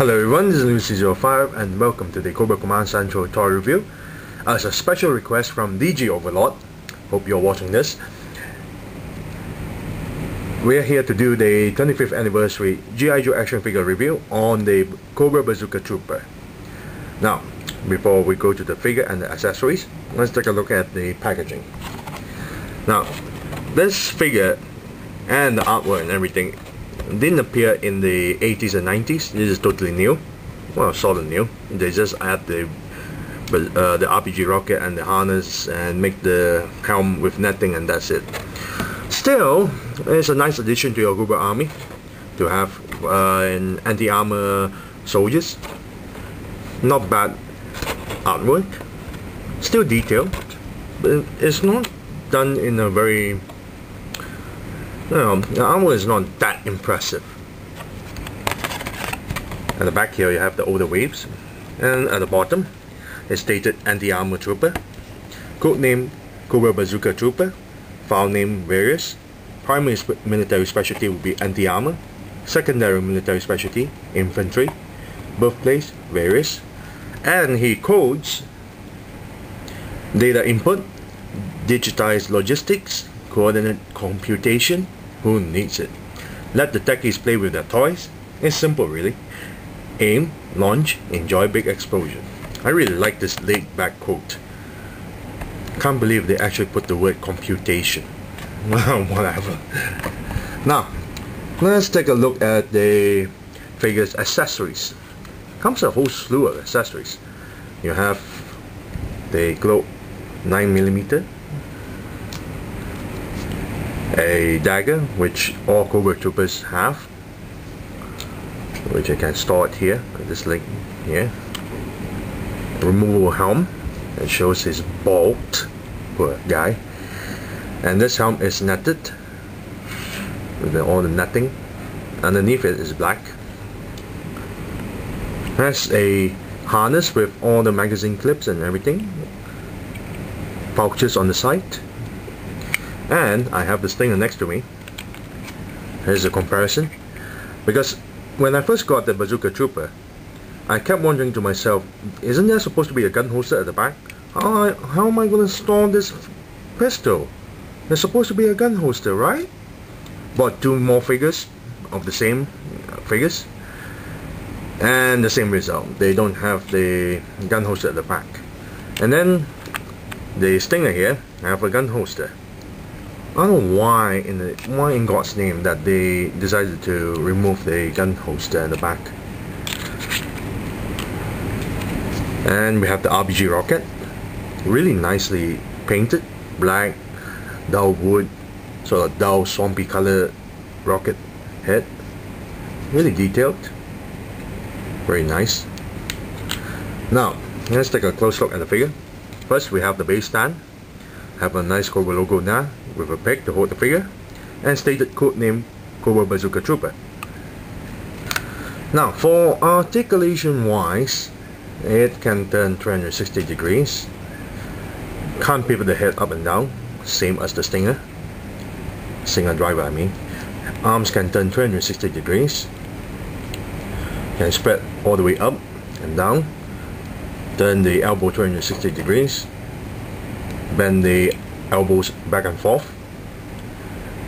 Hello everyone, this is Lucy05 and welcome to the Cobra Command Central toy review. As a special request from digioverlord, hope you're watching this. We're here to do the 25th anniversary G.I. Joe action figure review on the Cobra Bazooka Trooper. Now, before we go to the figure and the accessories, let's take a look at the packaging. Now, this figure and the artwork and everything didn't appear in the 80s and 90s. This is totally new. Well, sort of new. They just add the RPG rocket and the harness and make the helm with netting, and that's it. Still, it's a nice addition to your Cobra army to have an anti-armor soldiers. Not bad artwork. Still detailed, but it's not done in a very... the armor is not that impressive. At the back here you have the older waves, and at the bottom it's stated Anti-Armor Trooper, codename Cobra Bazooka Trooper, file name various, primary military specialty will be anti-armor, secondary military specialty infantry, birthplace various, and he codes data input, digitized logistics, coordinate computation. Who needs it? Let the techies play with their toys. It's simple really. Aim, launch, enjoy big explosion. I really like this laid back quote. Can't believe they actually put the word computation. Whatever. Now, let's take a look at the figure's accessories. Comes a whole slew of accessories. You have the globe 9mm, a dagger which all Cobra Troopers have, which I can store it here, this link here. Removable helm that shows his bolt, poor guy, and this helm is netted with all the netting. Underneath it is black. Has a harness with all the magazine clips and everything, pouches on the side. And I have the stinger next to me. Here's a comparison. Because when I first got the Bazooka Trooper, I kept wondering to myself, isn't there supposed to be a gun holster at the back? How am I going to store this pistol? There's supposed to be a gun holster, right? Bought two more figures of the same figures, and the same result. They don't have the gun holster at the back. And then the stinger here have a gun holster. I don't know why in God's name that they decided to remove the gun holster at the back. And we have the RPG rocket, really nicely painted, black, dull wood, sort of dull swampy color rocket head, really detailed, very nice. Now let's take a close look at the figure. First we have the base stand, have a nice Cobra logo there with a peg to hold the figure, and stated code name Cobra Bazooka Trooper. Now for articulation wise, it can turn 360 degrees, can't pivot the head up and down, same as the stinger driver I mean. Arms can turn 360 degrees, can spread all the way up and down, turn the elbow 360 degrees, bend the elbows back and forth,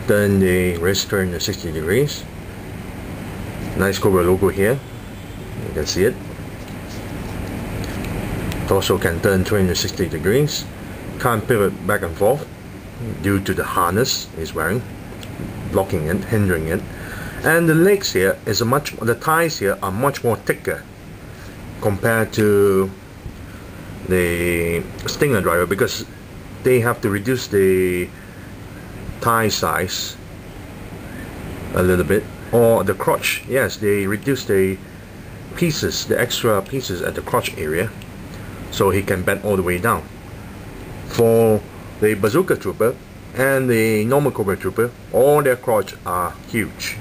turn the wrist 360 degrees. Nice Cobra logo here, you can see it. Torso can turn 360 degrees, can't pivot back and forth due to the harness he's wearing, blocking it, hindering it. And the legs here is the thighs here are much more thicker compared to the stinger driver, because they have to reduce the thigh size a little bit, or the crotch. Yes, they reduce the pieces, the extra pieces at the crotch area, so he can bend all the way down. For the Bazooka Trooper and the normal Cobra Trooper, all their crotch are huge.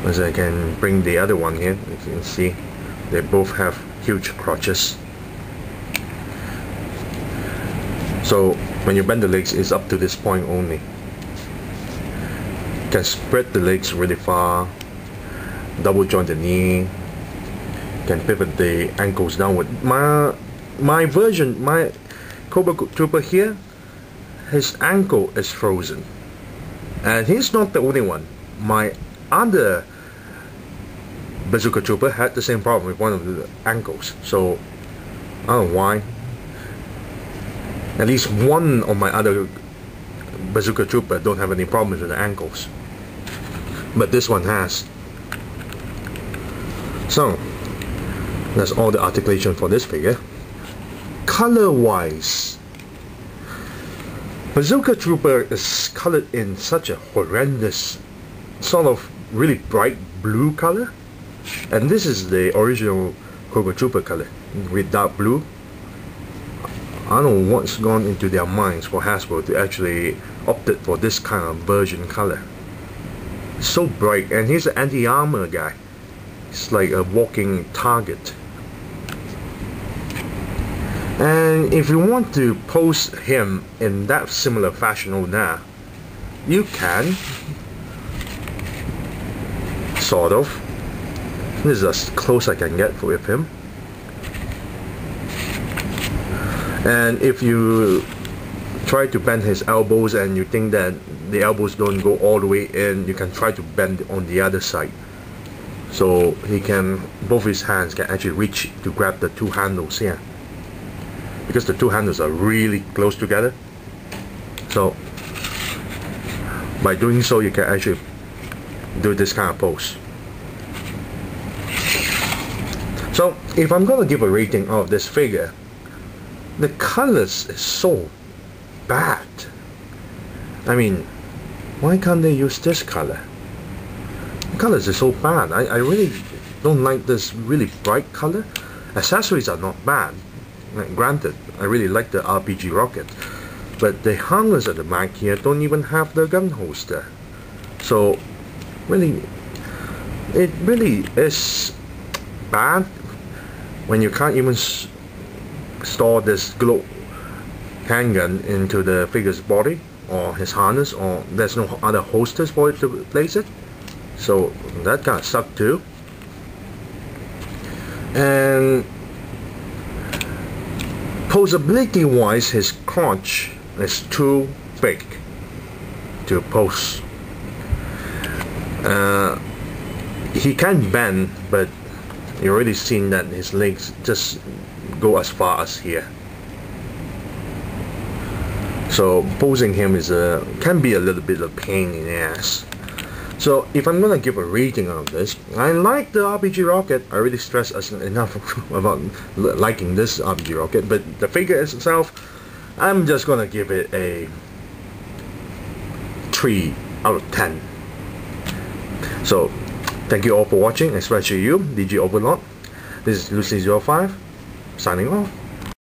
As I can bring the other one here, you can see they both have huge crotches. So when you bend the legs, it's up to this point only. You can spread the legs really far, double jointed knee. Can pivot the ankles downward. My version, my Cobra Trooper here, his ankle is frozen, and he's not the only one. My other Bazooka Trooper had the same problem with one of the ankles, so I don't know why. At least one of my other Bazooka Trooper don't have any problems with the ankles, but this one has. So that's all the articulation for this figure. Color wise, Bazooka Trooper is colored in such a horrendous, sort of really bright blue color, and this is the original Cobra Trooper color with dark blue. I don't know what's gone into their minds for Hasbro to actually opted for this kind of version color. It's so bright, and he's an anti-armor guy. It's like a walking target. And if you want to pose him in that similar fashion over there, you can. Sort of. This is as close I can get with him. And if you try to bend his elbows and you think that the elbows don't go all the way in, you can try to bend on the other side. So he can, both his hands can actually reach to grab the two handles here. Because the two handles are really close together. So by doing so, you can actually do this kind of pose. So if I'm going to give a rating of this figure, the colors is so bad. I mean, why can't they use this color? The colors is so bad. I really don't like this really bright color. Accessories are not bad. Granted, I really like the RPG rocket, but the harness at the back here don't even have the gun holster. So really, it really is bad when you can't even store this glow handgun into the figure's body or his harness, or there's no other holsters for it to place it. So that kind of sucked too. And posability wise, his crotch is too big to pose. He can bend, but you already seen that his legs just go as far as here. So posing him is can be a little bit of pain in the ass. So if I'm gonna give a rating of this, I like the RPG rocket. I already stressed enough about liking this RPG rocket, but the figure itself, I'm just gonna give it a 3 out of 10. So thank you all for watching, especially you, DG Overlord. This is Lucy05 signing off.